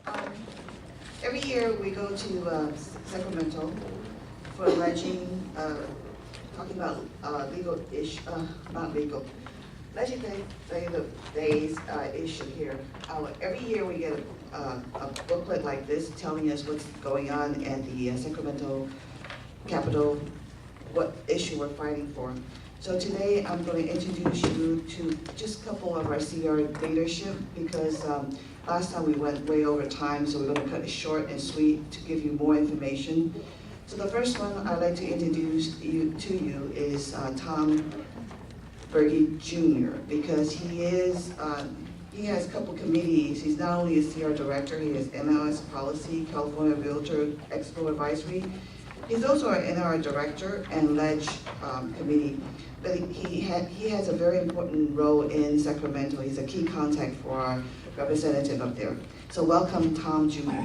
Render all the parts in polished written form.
Um, Every year we go to Sacramento for alleging, talking about not legal, legislative days issue here. Every year we get a booklet like this telling us what's going on at the Sacramento Capitol, what issue we're fighting for. So today I'm going to introduce you to just a couple of our C.A.R. leadership because last time we went way over time, so we're going to cut it short and sweet to give you more information. So the first one I'd like to introduce to you is Tom Berge Jr. because he has a couple committees. He's not only a C.A.R. director, he has MLS Policy, California Realtor Expo Advisory. He's also an NR director and Ledge committee. But he has a very important role in Sacramento. He's a key contact for our representative up there. So welcome, Tom Jr.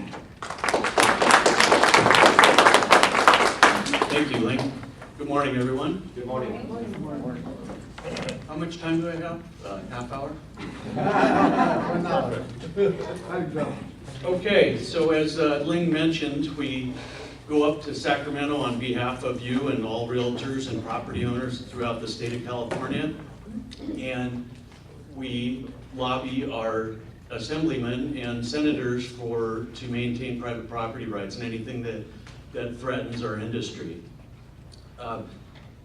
Thank you, Link. Good morning, everyone. Good morning. Good morning. How much time do I have? Half hour? 1 hour. Okay, so as Ling mentioned, we go up to Sacramento on behalf of you and all realtors and property owners throughout the state of California. And we lobby our assemblymen and senators to maintain private property rights and anything that threatens our industry.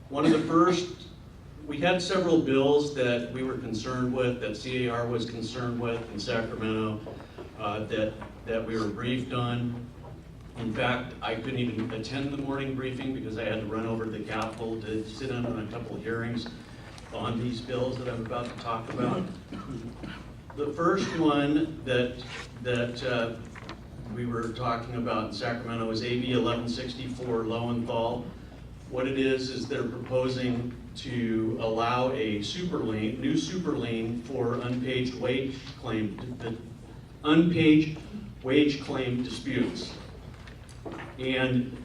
One of the first, we had several bills that we were concerned with, that C.A.R. was concerned with in Sacramento, that we were briefed on. In fact, I couldn't even attend the morning briefing because I had to run over to the Capitol to sit in on a couple of hearings on these bills that I'm about to talk about. The first one that we were talking about in Sacramento is AB 1164 Lowenthal. What it is they're proposing to allow a new super lien for unpaid wage claim disputes. And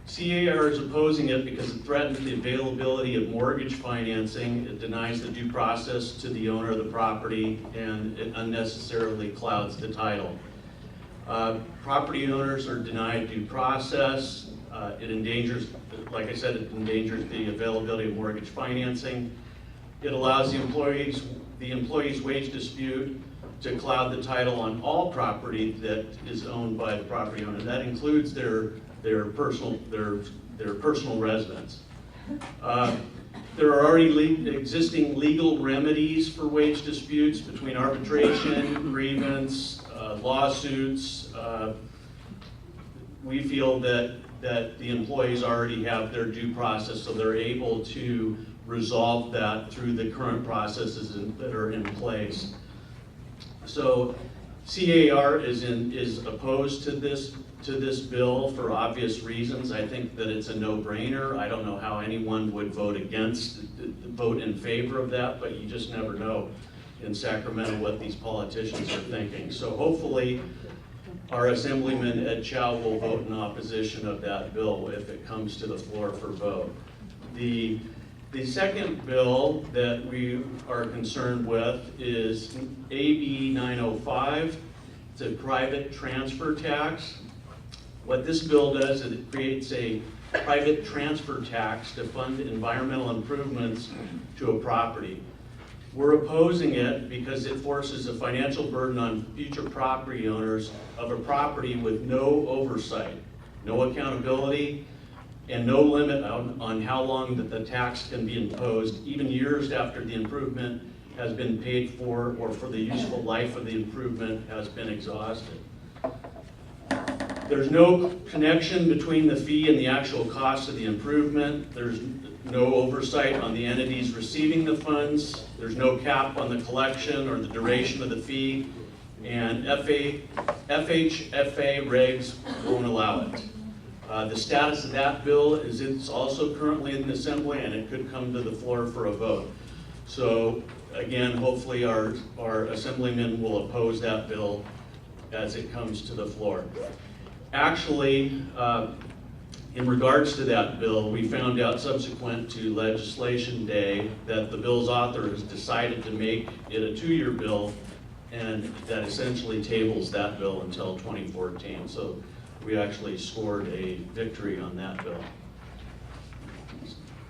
C.A.R. is opposing it because it threatens the availability of mortgage financing, it denies the due process to the owner of the property, and it unnecessarily clouds the title. Property owners are denied due process. It endangers, like I said, it endangers the availability of mortgage financing. It allows the employee's wage dispute to cloud the title on all property that is owned by the property owner. That includes their personal residence. There are already existing legal remedies for wage disputes between arbitration, grievance, lawsuits. We feel that the employees already have their due process, so they're able to resolve that through the current processes that are in place. So C.A.R. is opposed to this bill for obvious reasons. I think that it's a no-brainer. I don't know how anyone would vote in favor of that, but you just never know in Sacramento what these politicians are thinking. So hopefully our Assemblyman Ed Chow will vote in opposition of that bill if it comes to the floor for vote. The second bill that we are concerned with is AB 905. It's a private transfer tax. What this bill does is it creates a private transfer tax to fund environmental improvements to a property. We're opposing it because it forces a financial burden on future property owners of a property with no oversight, no accountability, and no limit on how long that the tax can be imposed, even years after the improvement has been paid for or for the useful life of the improvement has been exhausted. There's no connection between the fee and the actual cost of the improvement. There's no oversight on the entities receiving the funds. There's no cap on the collection or the duration of the fee. And FHFA regs won't allow it. The status of that bill is it's also currently in the Assembly and it could come to the floor for a vote. So again, hopefully our Assemblymen will oppose that bill as it comes to the floor. Actually, in regards to that bill, we found out subsequent to legislation day that the bill's author has decided to make it a 2-year bill and that essentially tables that bill until 2014. So we actually scored a victory on that bill.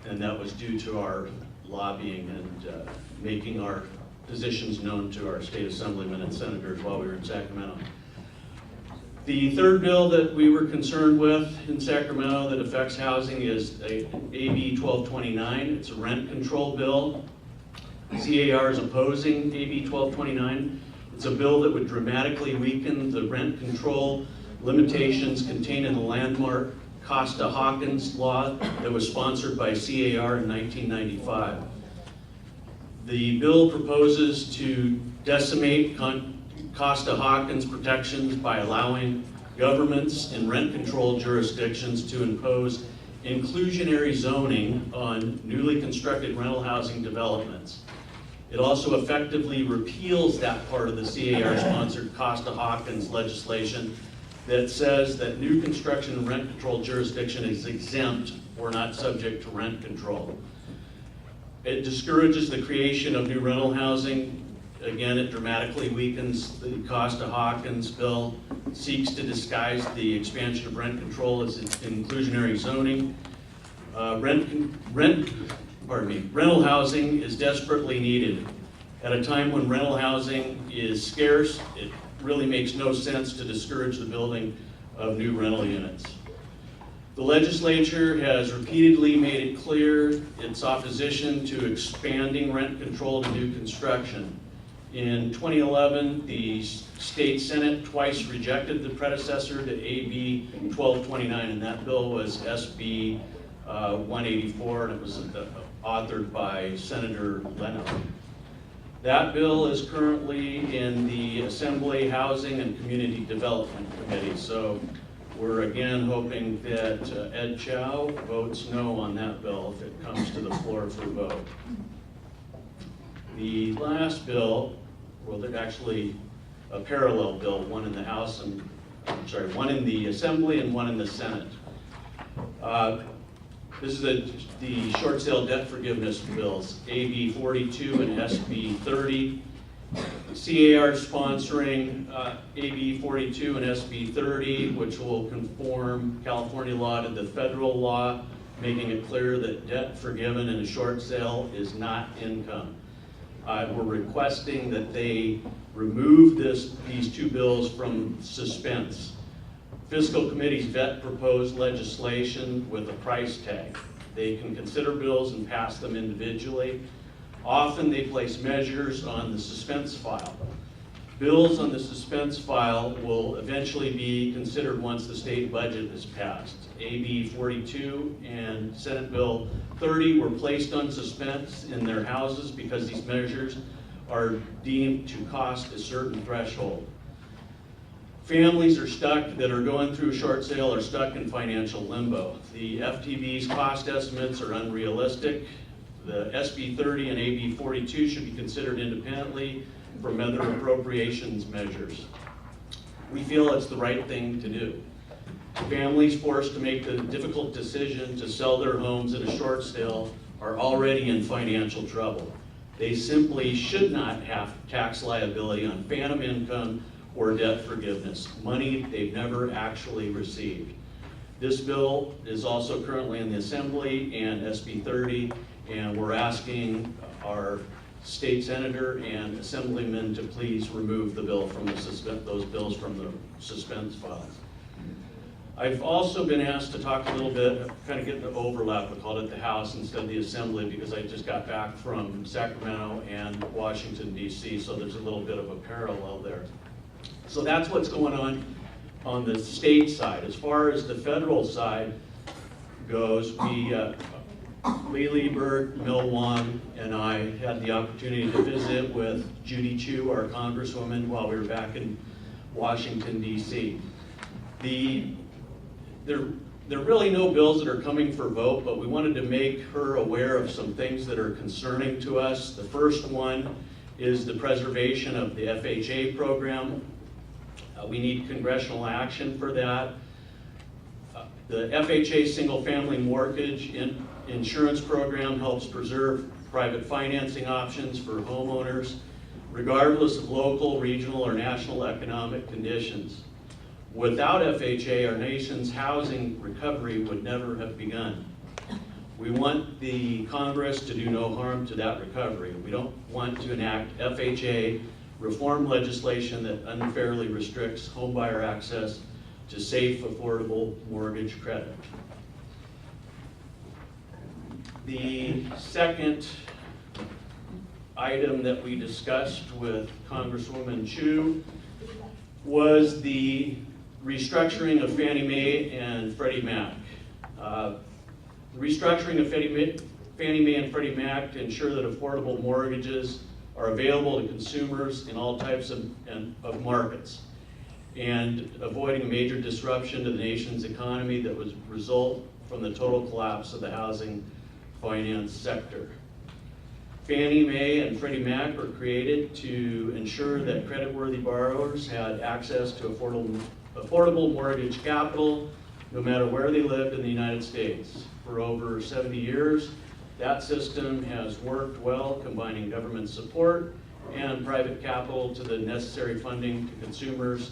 And that was due to our lobbying and making our positions known to our state assemblymen and senators while we were in Sacramento. The third bill that we were concerned with in Sacramento that affects housing is AB 1229. It's a rent control bill. C.A.R. is opposing AB 1229. It's a bill that would dramatically weaken the rent control limitations contained in the landmark Costa-Hawkins law that was sponsored by C.A.R. in 1995. The bill proposes to decimate Costa-Hawkins protections by allowing governments in rent control jurisdictions to impose inclusionary zoning on newly constructed rental housing developments. It also effectively repeals that part of the C.A.R.-sponsored Costa-Hawkins legislation that says that new construction in rent control jurisdiction is exempt or not subject to rent control. It discourages the creation of new rental housing. Again, it dramatically weakens the Costa-Hawkins bill, seeks to disguise the expansion of rent control as inclusionary zoning. Rental housing is desperately needed. At a time when rental housing is scarce, it really makes no sense to discourage the building of new rental units. The legislature has repeatedly made it clear its opposition to expanding rent control to new construction. In 2011, the state Senate twice rejected the predecessor to AB 1229, and that bill was SB 184, and it was authored by Senator Leno. That bill is currently in the Assembly Housing and Community Development Committee, so we're again hoping that Ed Chow votes no on that bill if it comes to the floor for vote. The last bill, well, there's actually a parallel bill, one in the House and, one in the Assembly and one in the Senate. This is the short sale debt forgiveness bills, AB 42 and SB 30. C.A.R. sponsoring AB 42 and SB 30, which will conform California law to the federal law, making it clear that debt forgiven in a short sale is not income. We're requesting that they remove these two bills from suspense. Fiscal committees vet proposed legislation with a price tag. They can consider bills and pass them individually. Often they place measures on the suspense file. Bills on the suspense file will eventually be considered once the state budget is passed. AB 42 and Senate Bill 30 were placed on suspense in their houses because these measures are deemed to cost a certain threshold. Families that are going through a short sale are stuck in financial limbo. The FTB's cost estimates are unrealistic. The SB 30 and AB 42 should be considered independently from other appropriations measures. We feel it's the right thing to do. Families forced to make the difficult decision to sell their homes at a short sale are already in financial trouble. They simply should not have tax liability on phantom income or debt forgiveness, money they've never actually received. This bill is also currently in the Assembly and SB 30, and we're asking our state senator and assemblymen to please remove the bill from those bills from the suspense files. I've also been asked to talk a little bit, kind of get the overlap, I called it the House instead of the Assembly because I just got back from Sacramento and Washington, D.C., so there's a little bit of a parallel there. So that's what's going on the state side. As far as the federal side goes, Lee Lieberg, Mil Wong, and I had the opportunity to visit with Judy Chu, our congresswoman, while we were back in Washington, D.C. There are really no bills that are coming for vote, but we wanted to make her aware of some things that are concerning to us. The first one is the preservation of the FHA program. We need congressional action for that. The FHA single-family mortgage insurance program helps preserve private financing options for homeowners. regardless of local, regional, or national economic conditions. Without FHA, our nation's housing recovery would never have begun. We want the Congress to do no harm to that recovery. We don't want to enact FHA reform legislation that unfairly restricts homebuyer access to safe, affordable mortgage credit. The second item that we discussed with Congresswoman Chu was the restructuring of Fannie Mae and Freddie Mac. The restructuring of Fannie Mae and Freddie Mac to ensure that affordable mortgages are available to consumers in all types of markets, and avoiding a major disruption to the nation's economy that would result from the total collapse of the housing finance sector. Fannie Mae and Freddie Mac were created to ensure that creditworthy borrowers had access to affordable mortgage capital no matter where they lived in the United States. For over 70 years, that system has worked well, combining government support and private capital to the necessary funding to consumers,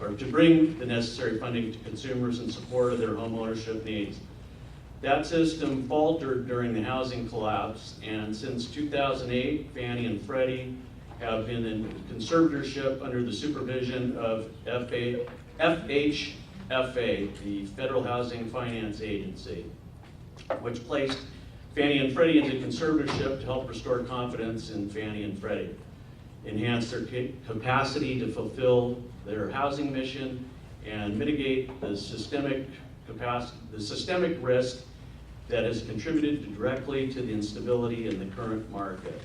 or to bring the necessary funding to consumers in support of their home ownership needs. That system faltered during the housing collapse, and since 2008, Fannie and Freddie have been in conservatorship under the supervision of FHFA, the Federal Housing Finance Agency, which placed Fannie and Freddie into conservatorship to help restore confidence in Fannie and Freddie, enhance their capacity to fulfill their housing mission, and mitigate the systemic risk that has contributed directly to the instability in the current market.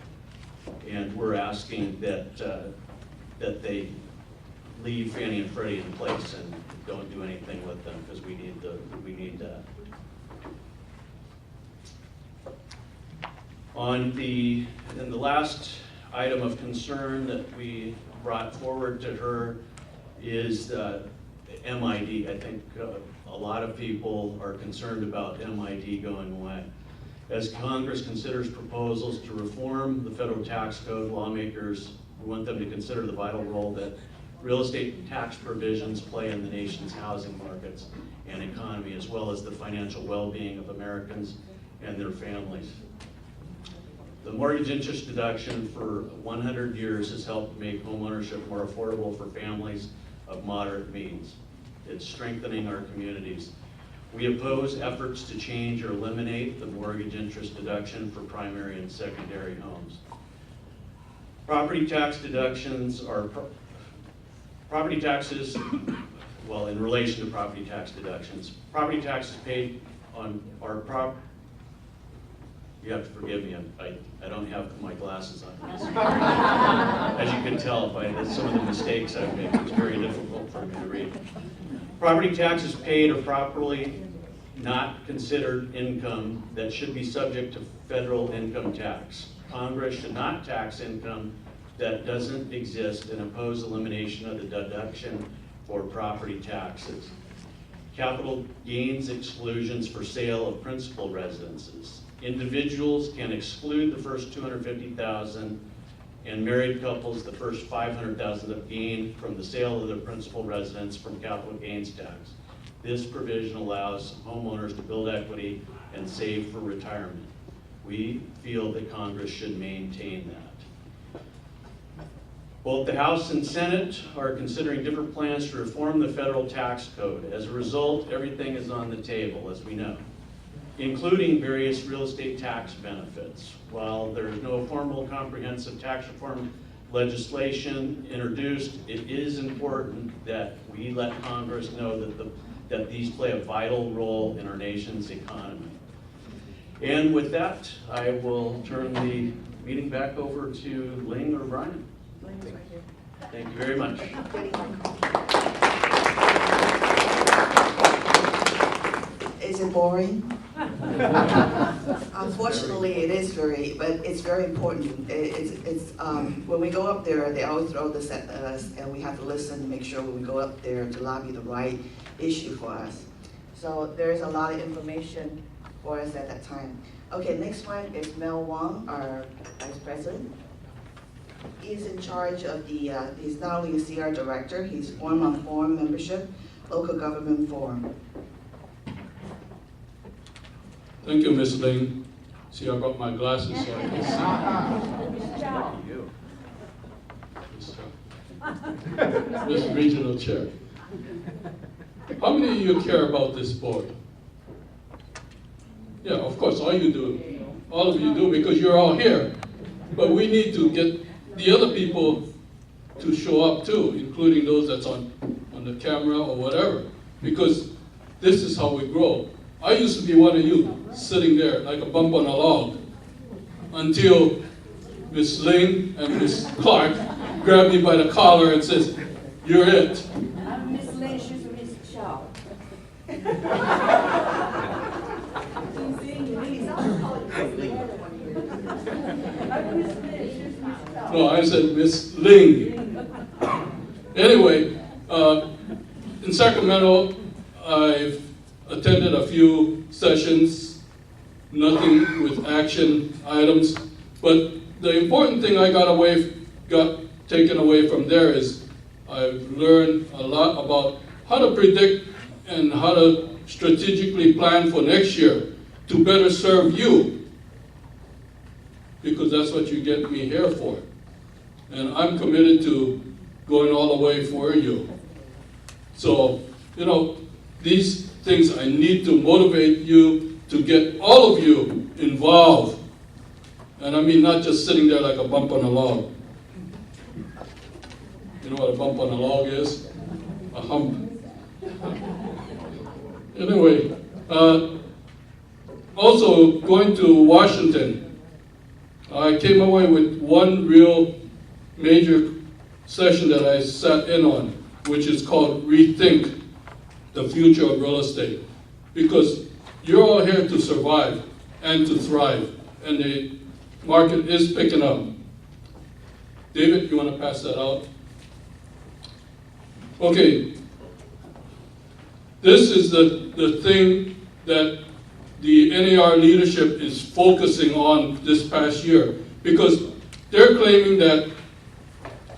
And we're asking that they leave Fannie and Freddie in place and don't do anything with them, because we need that. And the last item of concern that we brought forward to her is MID. I think a lot of people are concerned about MID going away. As Congress considers proposals to reform the federal tax code, lawmakers want them to consider the vital role that real estate tax provisions play in the nation's housing markets and economy, as well as the financial well-being of Americans and their families. The mortgage interest deduction for 100 years has helped make homeownership more affordable for families of moderate means. It's strengthening our communities. We oppose efforts to change or eliminate the mortgage interest deduction for primary and secondary homes. Property tax deductions are, property taxes, well, in relation to property tax deductions, property taxes paid on our you have to forgive me, I don't have my glasses on. As you can tell by some of the mistakes I've made, it's very difficult for me to read. Property taxes paid are properly not considered income that should be subject to federal income tax. Congress should not tax income that doesn't exist and oppose elimination of the deduction for property taxes. Capital gains exclusions for sale of principal residences. Individuals can exclude the first $250,000 and married couples the first $500,000 of gain from the sale of their principal residence from capital gains tax. This provision allows homeowners to build equity and save for retirement. We feel that Congress should maintain that. Both the House and Senate are considering different plans to reform the federal tax code. As a result, everything is on the table, as we know, including various real estate tax benefits. While there is no formal comprehensive tax reform legislation introduced, it is important that we let Congress know that these play a vital role in our nation's economy. And with that, I will turn the meeting back over to Ling or Brian. Ling's right here. Thank you very much. Is it boring? Unfortunately, it is but it's very important. It's when we go up there, they always throw this at us, and we have to listen to make sure when we go up there to lobby the right issue for us. So there's a lot of information for us at that time. Okay, next one is Mel Wong, our Vice President. He's in charge of he's not only a C.A.R. director, he's forum on forum membership, local government forum. Thank you, Ms. Ling. See, I brought my glasses so I can see. Ms. Regional Chair. How many of you care about this board? Yeah, of course, all of you do because you're all here. But we need to get the other people to show up too, including those that's on the camera or whatever, because this is how we grow. I used to be one of you, sitting there like a bump on a log, until Ms. Ling and Ms. Clark grabbed me by the collar and says, "You're it." I'm Miss Ling, she's Miss Shaw. No, I said Miss Ling. Anyway, in Sacramento, I've attended a few sessions, nothing with action items, but the important thing I got taken away from there is I've learned a lot about how to predict and how to strategically plan for next year to better serve you, because that's what you get me here for. And I'm committed to going all the way for you. So, these things I need to motivate you to get all of you involved. And I mean not just sitting there like a bump on a log. You know what a bump on a log is? A hump. Anyway, also going to Washington, I came away with one real major session that I sat in on, which is called Rethink the Future of Real Estate. Because you're all here to survive and to thrive, and the market is picking up. David, you want to pass that out? Okay. This is the thing that the NAR leadership is focusing on this past year, because they're claiming that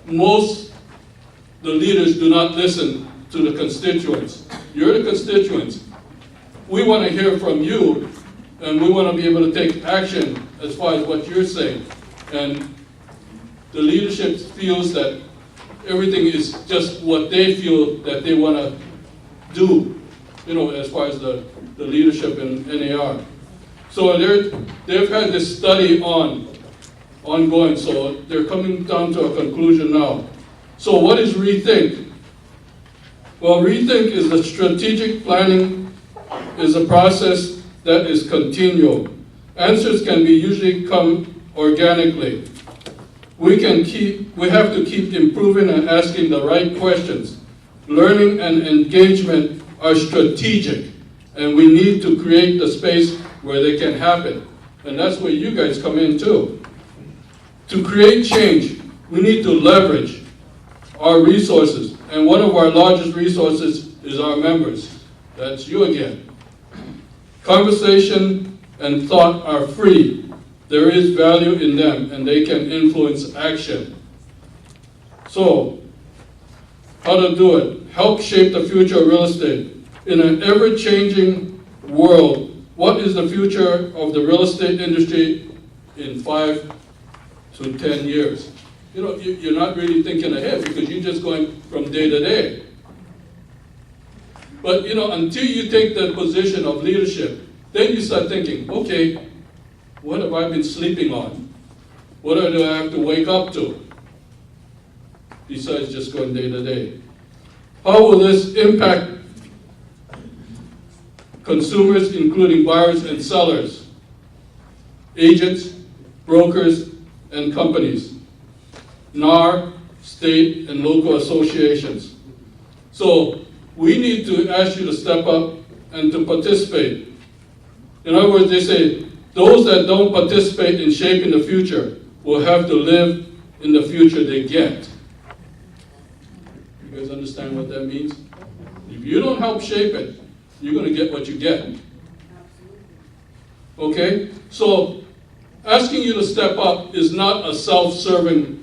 most the leaders do not listen to the constituents. You're the constituents. We want to hear from you, and we want to be able to take action as far as what you're saying. And the leadership feels that everything is just what they feel that they want to do, as far as the leadership in NAR. So they've had this study ongoing, so they're coming down to a conclusion now. So what is Rethink? Well, Rethink is the strategic planning, is a process that is continual. Answers can usually come organically. We have to keep improving and asking the right questions. Learning and engagement are strategic, and we need to create the space where they can happen. And that's where you guys come in too. To create change, we need to leverage our resources. And one of our largest resources is our members. That's you again. Conversation and thought are free. There is value in them, and they can influence action. So, how to do it? Help shape the future of real estate. In an ever-changing world, what is the future of the real estate industry in 5 to 10 years? You're not really thinking ahead because you're just going from day to day. But, until you take the position of leadership, then you start thinking, okay, what have I been sleeping on? What do I have to wake up to? Besides just going day to day. How will this impact consumers, including buyers and sellers, agents, brokers, and companies, NAR, state, and local associations? So we need to ask you to step up and to participate. In other words, they say, those that don't participate in shaping the future will have to live in the future they get. You guys understand what that means? If you don't help shape it, you're going to get what you get. Okay? So, asking you to step up is not a self-serving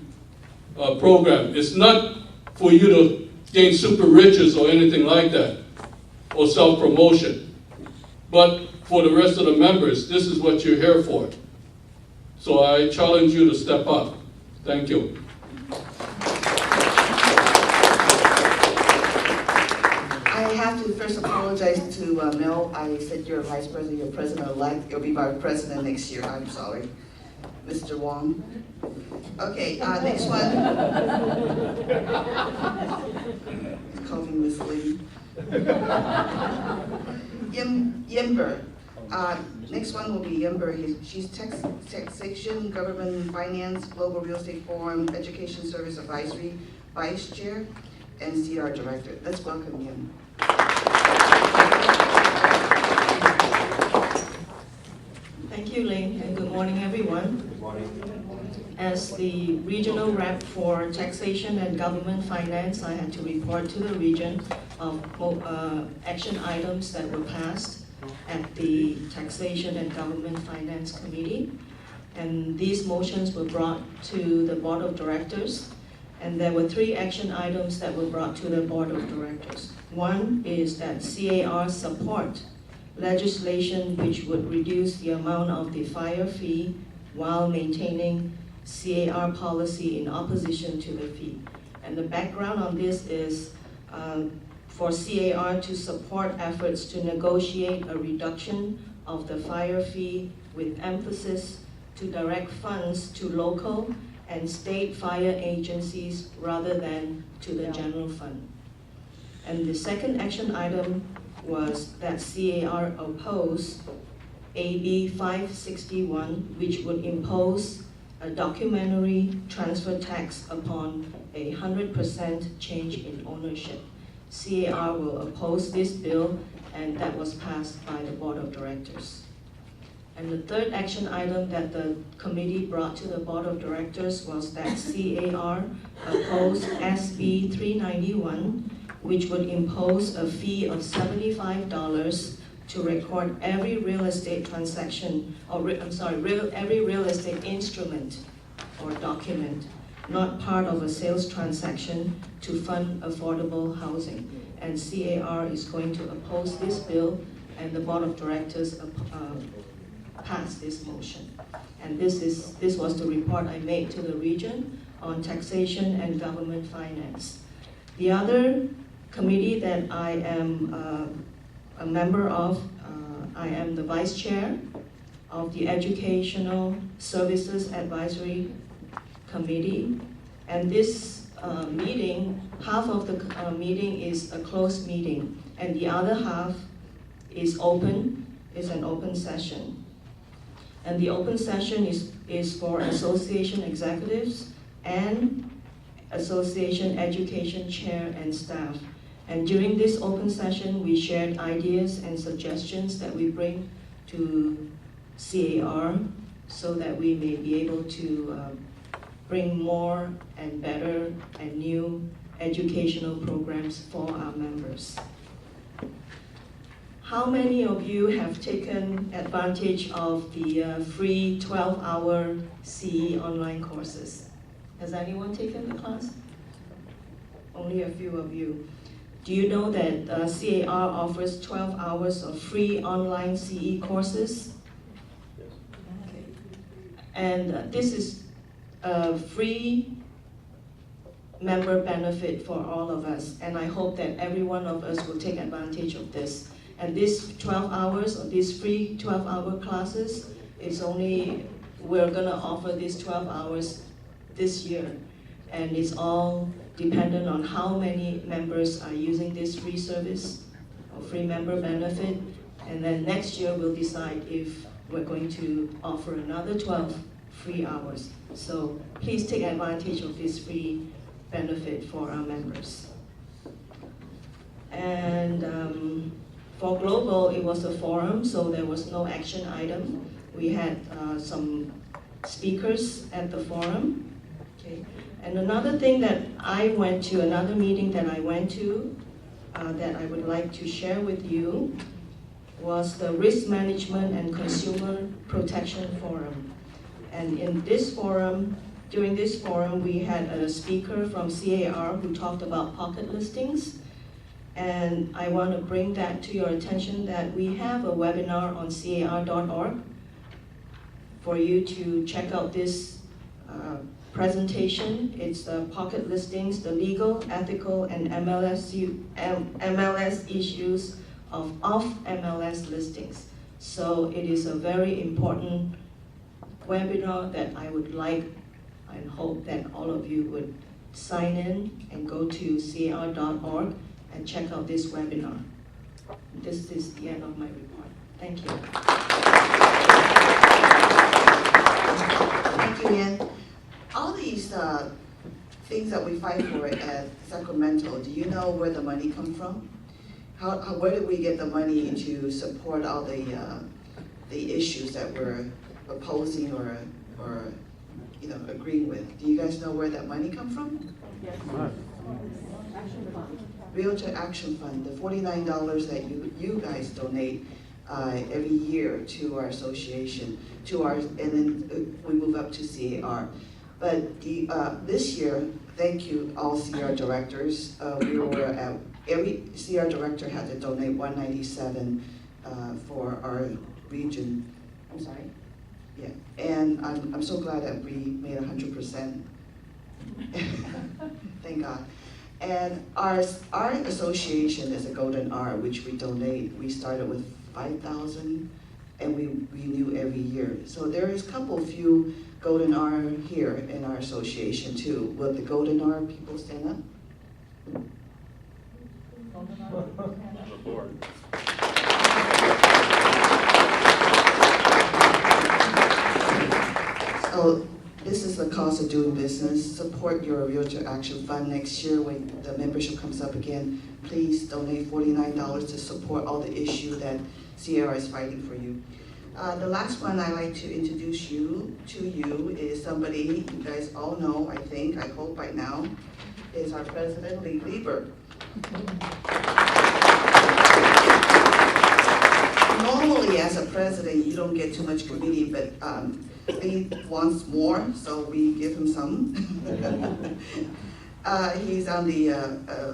program. It's not for you to gain super riches or anything like that, or self-promotion. But for the rest of the members, this is what you're here for. So I challenge you to step up. Thank you. I have to first apologize to Mel. I said you're vice president, you're president-elect. You'll be vice president next year. I'm sorry. Mr. Wong. Okay, next one. Call me Miss Lee. Yimber. Next one will be Yimber. She's Taxation, Government Finance, Global Real Estate Forum, Education Service Advisory Vice Chair, and C.A.R. Director. Let's welcome him. Thank you, Ling, and good morning, everyone. Good morning. As the regional rep for taxation and government finance, I had to report to the region of action items that were passed at the Taxation and Government Finance Committee. And these motions were brought to the Board of Directors. And there were 3 action items that were brought to the Board of Directors. One is that C.A.R. support legislation which would reduce the amount of the fire fee while maintaining C.A.R. policy in opposition to the fee. And the background on this is for C.A.R. to support efforts to negotiate a reduction of the fire fee with emphasis to direct funds to local and state fire agencies rather than to the general fund. And the second action item was that C.A.R. oppose AB 561, which would impose a documentary transfer tax upon a 100% change in ownership. C.A.R. will oppose this bill, and that was passed by the Board of Directors. And the third action item that the committee brought to the Board of Directors was that C.A.R. oppose SB 391, which would impose a fee of $75 to record every real estate transaction, or every real estate instrument or document, not part of a sales transaction, to fund affordable housing. And C.A.R. is going to oppose this bill, and the Board of Directors passed this motion. And this was the report I made to the region on taxation and government finance. The other committee that I am a member of, I am the vice chair of the Educational Services Advisory Committee. And this meeting, half of the meeting is a closed meeting, and the other half is open, is an open session. And the open session is for association executives and association education chair and staff. And during this open session, we shared ideas and suggestions that we bring to C.A.R. so that we may be able to bring more and better and new educational programs for our members. How many of you have taken advantage of the free 12-hour CE online courses? Has anyone taken the class? Only a few of you. Do you know that C.A.R. offers 12 hours of free online CE courses? Yes. Okay. And this is a free member benefit for all of us, and I hope that every one of us will take advantage of this. And this 12 hours, or these free 12-hour classes, is only, we're gonna offer these 12 hours this year. And it's all dependent on how many members are using this free service or free member benefit. And then next year we'll decide if we're going to offer another 12 free hours. So please take advantage of this free benefit for our members. And for Global, it was a forum, so there was no action item. We had some speakers at the forum. Okay. And another thing that I went to, another meeting that I went to, that I would like to share with you, was the Risk Management and Consumer Protection Forum. And in this forum, During this forum, we had a speaker from C.A.R. who talked about pocket listings. And I want to bring that to your attention that we have a webinar on CAR.org for you to check out this presentation. It's pocket listings, the legal, ethical, and MLS issues of off-MLS listings. So it is a very important webinar that I would like and hope that all of you would sign in and go to CAR.org and check out this webinar. This is the end of my report. Thank you. Thank you, Ian. All these things that we fight for at Sacramento, do you know where the money comes from? Where did we get the money to support all the issues that we're opposing or agreeing with? Do you guys know where that money comes from? Yes. Realtor Action Fund, the $49 that you guys donate every year to our association, and then we move up to C.A.R. But this year, thank you all C.A.R. directors. We were at every C.A.R. director had to donate $197 for our region. I'm sorry. Yeah, and I'm so glad that we made 100%. Thank God. And our association is a Golden R, which we donate. We started with 5,000, and we renew every year. So there is a few Golden R here in our association too. Will the Golden R people stand up? So this is the cost of doing business. Support your Realtor Action Fund next year when the membership comes up again. Please donate $49 to support all the issue that C.A.R. is fighting for you. The last one I'd like to introduce you to is somebody you guys all know, I hope by now, is our President, Lee Lieber. Normally, as a president, you don't get too much committee, but Lee wants more, so we give him some. He's on the,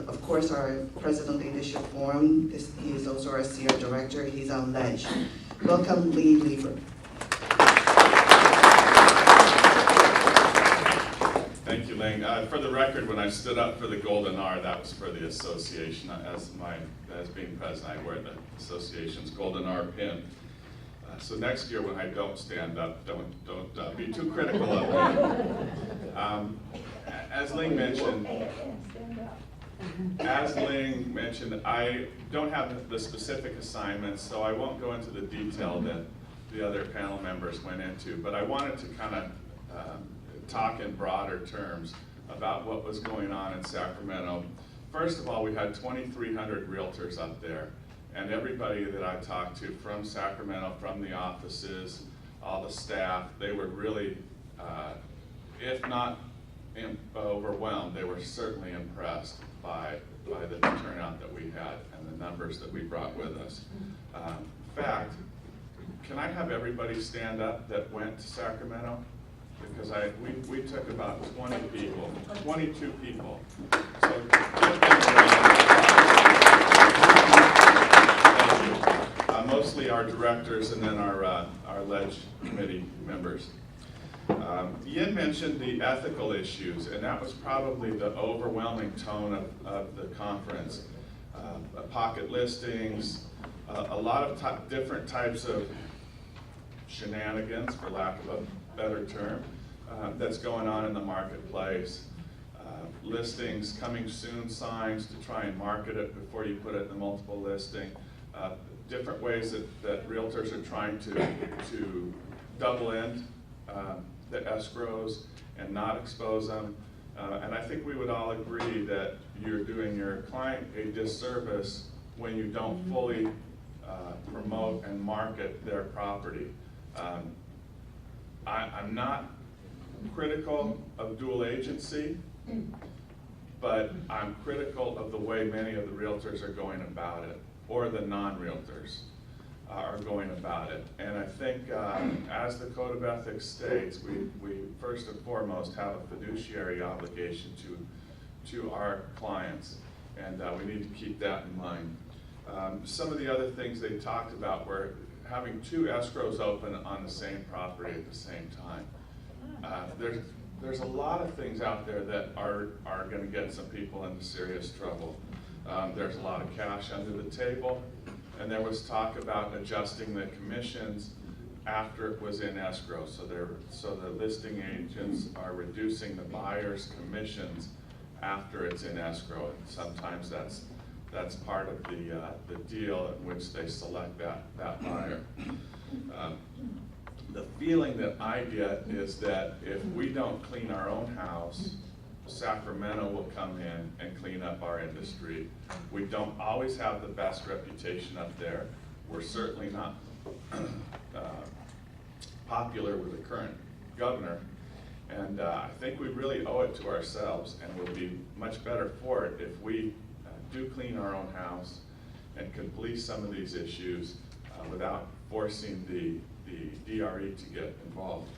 of course, our President Leadership Forum. He is also our C.A.R. Director. He's on LEDGE. Welcome, Lee Lieber. Thank you, Ling. For the record, when I stood up for the Golden R, that was for the association. As being president, I wear the association's Golden R pin. So next year, when I don't stand up, don't be too critical of me. As Ling mentioned, I don't have the specific assignments, so I won't go into the detail that the other panel members went into. But I wanted to kind of talk in broader terms about what was going on in Sacramento. First of all, we had 2,300 realtors up there, and everybody that I talked to from Sacramento, from the offices, all the staff, they were really, if not overwhelmed, they were certainly impressed by the turnout that we had and the numbers that we brought with us. In fact, can I have everybody stand up that went to Sacramento? Because we took about 20 people, 22 people. So give them a round of applause. Thank you. Mostly our directors and then our LEDGE committee members. Yin mentioned the ethical issues, and that was probably the overwhelming tone of the conference. Pocket listings, a lot of different types of shenanigans, for lack of a better term, that's going on in the marketplace. Listings, coming soon signs to try and market it before you put it in the multiple listing. Different ways that realtors are trying to double end the escrows and not expose them. And I think we would all agree that you're doing your client a disservice when you don't fully promote and market their property. I'm not critical of dual agency, but I'm critical of the way many of the realtors are going about it, or the non-realtors. are going about it. And I think as the Code of Ethics states, we first and foremost have a fiduciary obligation to our clients, and we need to keep that in mind. Some of the other things they talked about were having 2 escrows open on the same property at the same time. There's a lot of things out there that are going to get some people into serious trouble. There's a lot of cash under the table, and there was talk about adjusting the commissions after it was in escrow. So the listing agents are reducing the buyer's commissions after it's in escrow, and sometimes that's part of the deal in which they select that buyer. The feeling that I get is that if we don't clean our own house, Sacramento will come in and clean up our industry. We don't always have the best reputation up there. We're certainly not popular with the current governor. And I think we really owe it to ourselves, and we'll be much better for it if we do clean our own house and can police some of these issues without forcing the DRE to get involved.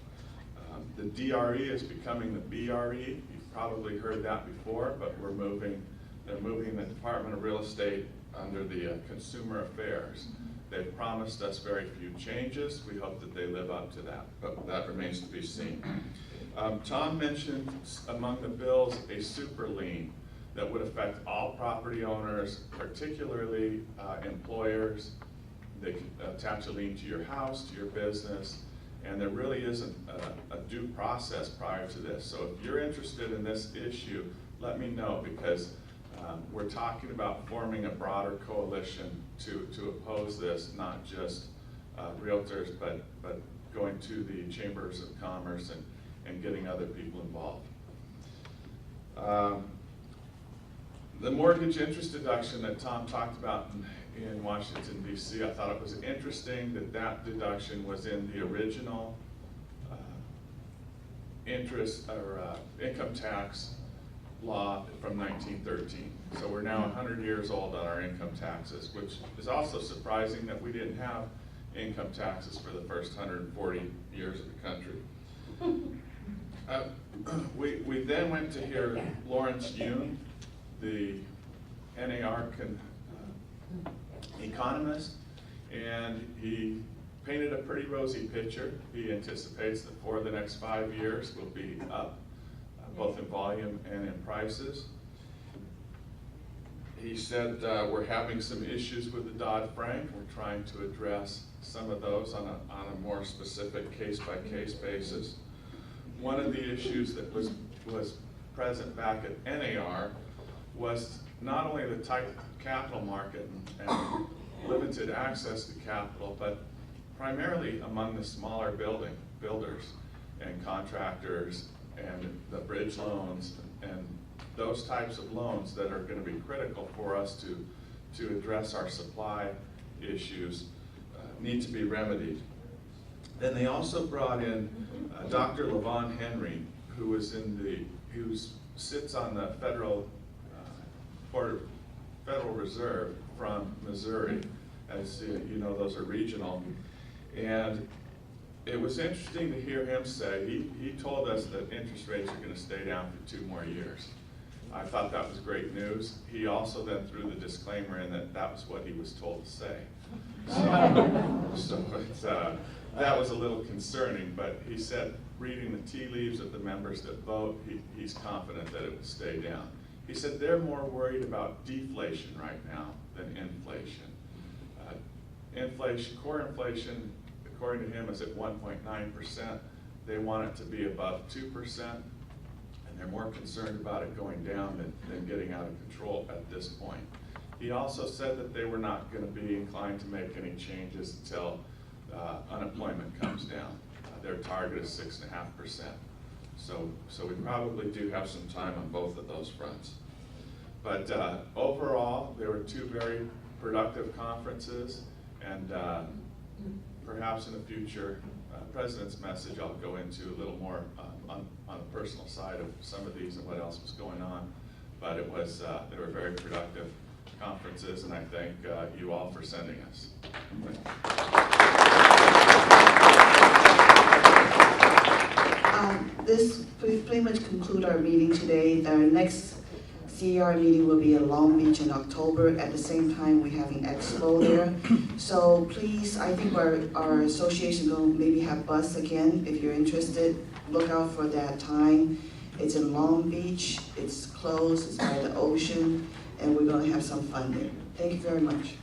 The DRE is becoming the BRE. You've probably heard that before, but they're moving the Department of Real Estate under the Consumer Affairs. They've promised us very few changes. We hope that they live up to that, but that remains to be seen. Tom mentioned among the bills a super lien that would affect all property owners, particularly employers. They can attach a lien to your house, to your business, and there really isn't a due process prior to this. So if you're interested in this issue, let me know, because we're talking about forming a broader coalition to oppose this, not just realtors, but going to the chambers of commerce and getting other people involved. The mortgage interest deduction that Tom talked about in Washington, D.C., I thought it was interesting that that deduction was in the original interest or income tax law from 1913. So we're now 100 years old on our income taxes, which is also surprising that we didn't have income taxes for the first 140 years of the country. We then went to hear Lawrence Yun, the NAR economist, and he painted a pretty rosy picture. He anticipates that for the next 5 years will be up, both in volume and in prices. He said we're having some issues with the Dodd-Frank. We're trying to address some of those on a more specific case-by-case basis. One of the issues that was present back at NAR was not only the tight capital market and limited access to capital, but primarily among the smaller builders and contractors and the bridge loans and those types of loans that are going to be critical for us to address our supply issues need to be remedied. Then they also brought in Dr. Levon Henry, who sits on the Federal Reserve from Missouri. As you know, those are regional. And it was interesting to hear him say, he told us that interest rates are going to stay down for 2 more years. I thought that was great news. He also then threw the disclaimer in that was what he was told to say. So that was a little concerning, but he said, reading the tea leaves of the members that vote, he's confident that it will stay down. He said they're more worried about deflation right now than inflation. Core inflation, according to him, is at 1.9%. They want it to be above 2%, and they're more concerned about it going down than getting out of control at this point. He also said that they were not going to be inclined to make any changes until unemployment comes down. Their target is 6.5%. So we probably do have some time on both of those fronts. But overall, there were 2 very productive conferences, and perhaps in the future, President's message, I'll go into a little more on the personal side of some of these and what else was going on. But it was they were very productive conferences, and I thank you all for sending us. This pretty much conclude our meeting today. Our next C.A.R. meeting will be in Long Beach in October. At the same time, we're having Expo there. So please, I think our association will maybe have bus again. If you're interested, look out for that time. It's in Long Beach, it's close, it's by the ocean, and we're gonna have some fun there. Thank you very much.